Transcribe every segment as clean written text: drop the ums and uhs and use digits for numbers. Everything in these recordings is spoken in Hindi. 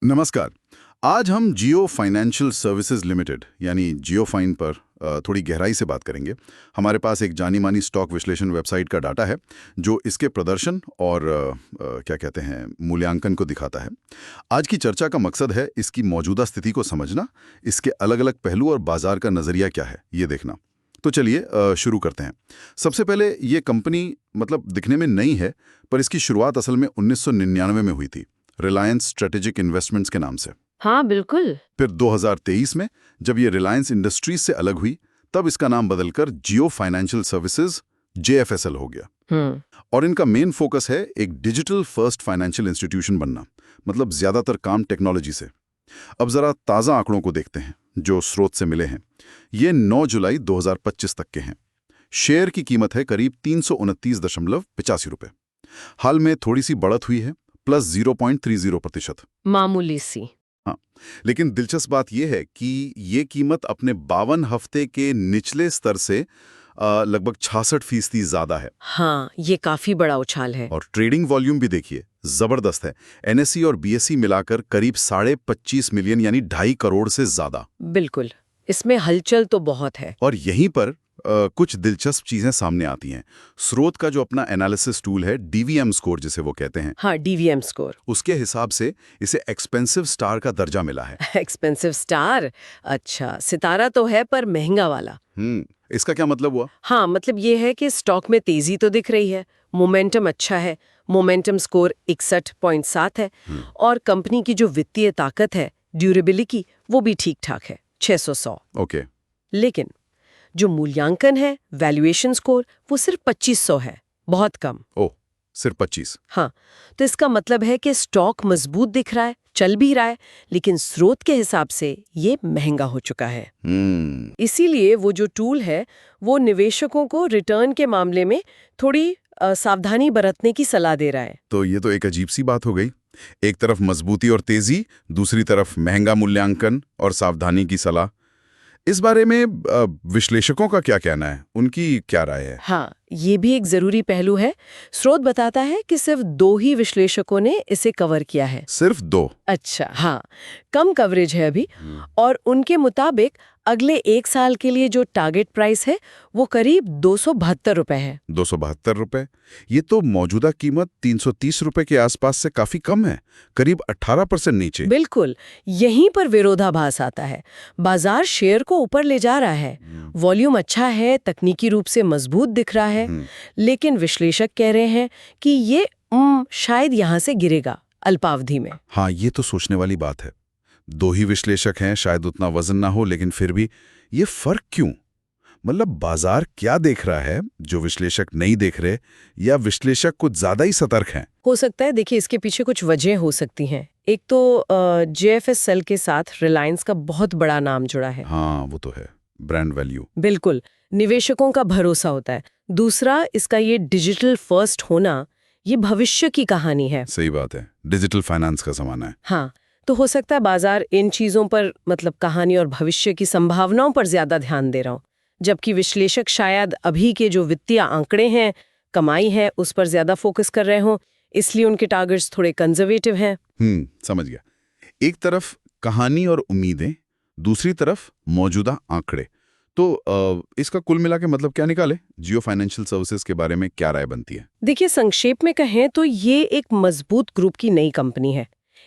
नमस्कार। आज हम जियो फाइनेंशियल सर्विसेज लिमिटेड यानी जियो फाइन पर थोड़ी गहराई से बात करेंगे। हमारे पास एक जानी मानी स्टॉक विश्लेषण वेबसाइट का डाटा है जो इसके प्रदर्शन और क्या कहते हैं मूल्यांकन को दिखाता है। आज की चर्चा का मकसद है इसकी मौजूदा स्थिति को समझना, इसके अलग अलग पहलू और बाजार का नज़रिया क्या है ये देखना। तो चलिए शुरू करते हैं। सबसे पहले ये कंपनी मतलब दिखने में नई है, पर इसकी शुरुआत असल में 1999 में हुई थी, रिलायंस स्ट्रेटेजिक इन्वेस्टमेंट्स के नाम से। हाँ बिल्कुल। फिर 2023 में जब ये रिलायंस इंडस्ट्रीज से अलग हुई, तब इसका नाम बदलकर जियो फाइनेंशियल सर्विसेज JFSL हो गया। और इनका मेन फोकस है एक डिजिटल फर्स्ट फाइनेंशियल इंस्टीट्यूशन बनना, मतलब ज्यादातर काम टेक्नोलॉजी से। अब जरा ताज़ा आंकड़ों को देखते हैं जो स्रोत से मिले हैं। ये 9 जुलाई 2025 तक के हैं। शेयर की कीमत है करीब 329.85 रुपए। हाल में थोड़ी सी बढ़त हुई है, प्लस 0.30%। मामूली सी। हाँ, लेकिन दिलचस्प बात यह है कि ये कीमत अपने 52 हफ्ते के निचले स्तर से लगभग 66% ज्यादा है। हाँ, ये काफी बड़ा उछाल है। और ट्रेडिंग वॉल्यूम भी देखिए, जबरदस्त है। NSE और BSE मिलाकर करीब 25.5 मिलियन यानी 2.5 करोड़ से ज्यादा। बिल्कुल, इसमें हलचल तो बहुत है। और यहीं पर कुछ दिलचस्प चीजें सामने आती हैं। स्रोत का जो अपना एनालिसिस टूल है, DVM स्कोर जिसे वो कहते हैं, हाँ, DVM स्कोर, उसके हिसाब से इसे एक्सपेंसिव स्टार का दर्जा मिला है। Expensive star? अच्छा, सितारा तो है पर महंगा वाला। इसका क्या मतलब हुआ? हाँ, मतलब ये है कि स्टॉक में तेजी तो दिख रही है, मोमेंटम अच्छा है, मोमेंटम स्कोर 61.7 है, और कंपनी की जो वित्तीय ताकत है, ड्यूरेबिलिटी, वो भी ठीक ठाक है, 600। ओके। लेकिन जो मूल्यांकन है, वैल्यूएशन स्कोर, वो सिर्फ 2500 है, बहुत कम। ओह, सिर्फ 25? हाँ, तो इसका मतलब है कि स्टॉक मजबूत दिख रहा है, चल भी रहा है, लेकिन स्रोत के हिसाब से ये महंगा हो चुका है। इसीलिए वो जो टूल है, वो निवेशकों को रिटर्न के मामले में थोड़ी सावधानी बरतने की सलाह दे रहा है। तो ये तो एक अजीब सी बात हो गई। एक तरफ मजबूती और तेजी, दूसरी तरफ महंगा मूल्यांकन और सावधानी की सलाह। इस बारे में विश्लेषकों का क्या कहना है? उनकी क्या राय है? हाँ, ये भी एक जरूरी पहलू है। स्रोत बताता है कि सिर्फ 2 ही विश्लेषकों ने इसे कवर किया है। सिर्फ 2? अच्छा, हाँ, कम कवरेज है अभी। और उनके मुताबिक अगले 1 साल के लिए जो टारगेट प्राइस है वो करीब 272 रुपए है। 272 रुपए? ये तो मौजूदा कीमत 330 रुपए के आसपास से काफी कम है, करीब 18% नीचे। बिल्कुल, यहीं पर विरोधाभास आता है। बाजार शेयर को ऊपर ले जा रहा है, वॉल्यूम अच्छा है, तकनीकी रूप से मजबूत दिख रहा है, लेकिन विश्लेषक कह रहे हैं कि ये शायद यहां से गिरेगा अल्पावधि में। हाँ, ये तो सोचने वाली बात है। 2 ही विश्लेषक हैं, शायद उतना वजन ना हो, लेकिन फिर भी ये फर्क क्यों? मतलब बाजार क्या देख रहा है जो विश्लेषक नहीं देख रहे, या विश्लेषक कुछ ज्यादा ही सतर्क हैं? हो सकता है, देखिए, इसके पीछे कुछ वजह हो सकती हैं। एक तो JFSL के साथ रिलायंस का बहुत बड़ा नाम जुड़ा है। हाँ, वो तो है, ब्रांड वैल्यू। बिल्कुल, निवेशकों का भरोसा होता है। दूसरा, इसका ये डिजिटल फर्स्ट होना, ये भविष्य की कहानी है। सही बात है, डिजिटल फाइनेंस का जमाना है। हाँ, तो हो सकता है बाजार इन चीजों पर, मतलब कहानी और भविष्य की संभावनाओं पर ज्यादा ध्यान दे रहा हूं, जबकि विश्लेषक शायद अभी के जो वित्तीय आंकड़े हैं, कमाई है, उस पर ज्यादा फोकस कर रहे हों, इसलिए उनके टारगेट्स थोड़े कंजर्वेटिव हैं। समझ गया। एक तरफ कहानी और उम्मीदें, दूसरी तरफ मौजूदा आंकड़े। तो इसका कुल मिला के मतलब क्या निकाले? जियो फाइनेंशियल सर्विसेज के बारे में क्या राय बनती है? देखिए, संक्षेप में कहें तो ये एक मजबूत ग्रुप की नई कंपनी है।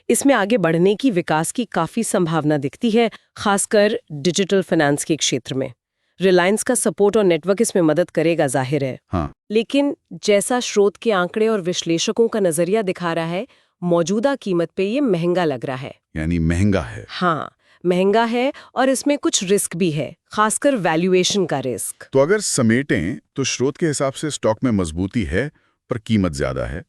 इसमें आगे बढ़ने की, विकास की काफी संभावना दिखती है, खासकर डिजिटल फाइनेंस के क्षेत्र में। रिलायंस का सपोर्ट और नेटवर्क इसमें मदद करेगा, जाहिर है। हाँ। लेकिन जैसा स्रोत के आंकड़े और विश्लेषकों का नजरिया दिखा रहा है, मौजूदा कीमत पे ये महंगा लग रहा है। यानी महंगा है? हाँ, महंगा है, और इसमें कुछ रिस्क भी है, खासकर वैल्यूएशन का रिस्क। तो अगर समेटें तो स्रोत के हिसाब से स्टॉक में मजबूती है, पर कीमत ज्यादा है,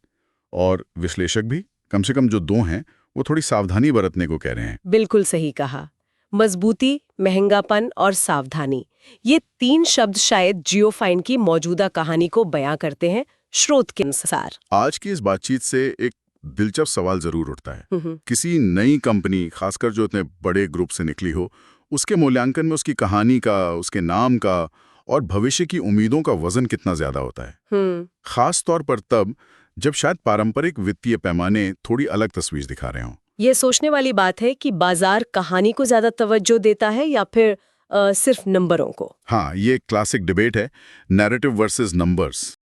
और विश्लेषक भी, कम से कम जो 2 हैं, वो थोड़ी सावधानी बरतने को कह रहे हैं। बिल्कुल सही कहा। मजबूती, महंगापन और सावधानी, ये 3 शब्द शायद जियो फाइन की मौजूदा कहानी को बयां करते हैं स्रोत के अनुसार। आज की इस बातचीत से एक दिलचस्प सवाल जरूर उठता है। किसी नई कंपनी, खासकर जो इतने बड़े ग्रुप से निकली हो, उसके मूल्यांकन में उसकी कहानी का, उसके नाम का और भविष्य की उम्मीदों का वजन कितना ज्यादा होता है? खास तौर पर तब जब शायद पारंपरिक वित्तीय पैमाने थोड़ी अलग तस्वीर दिखा रहे हों। ये सोचने वाली बात है कि बाजार कहानी को ज्यादा तवज्जो देता है या फिर सिर्फ नंबरों को। हाँ, ये क्लासिक डिबेट है, नैरेटिव वर्सेस नंबर्स।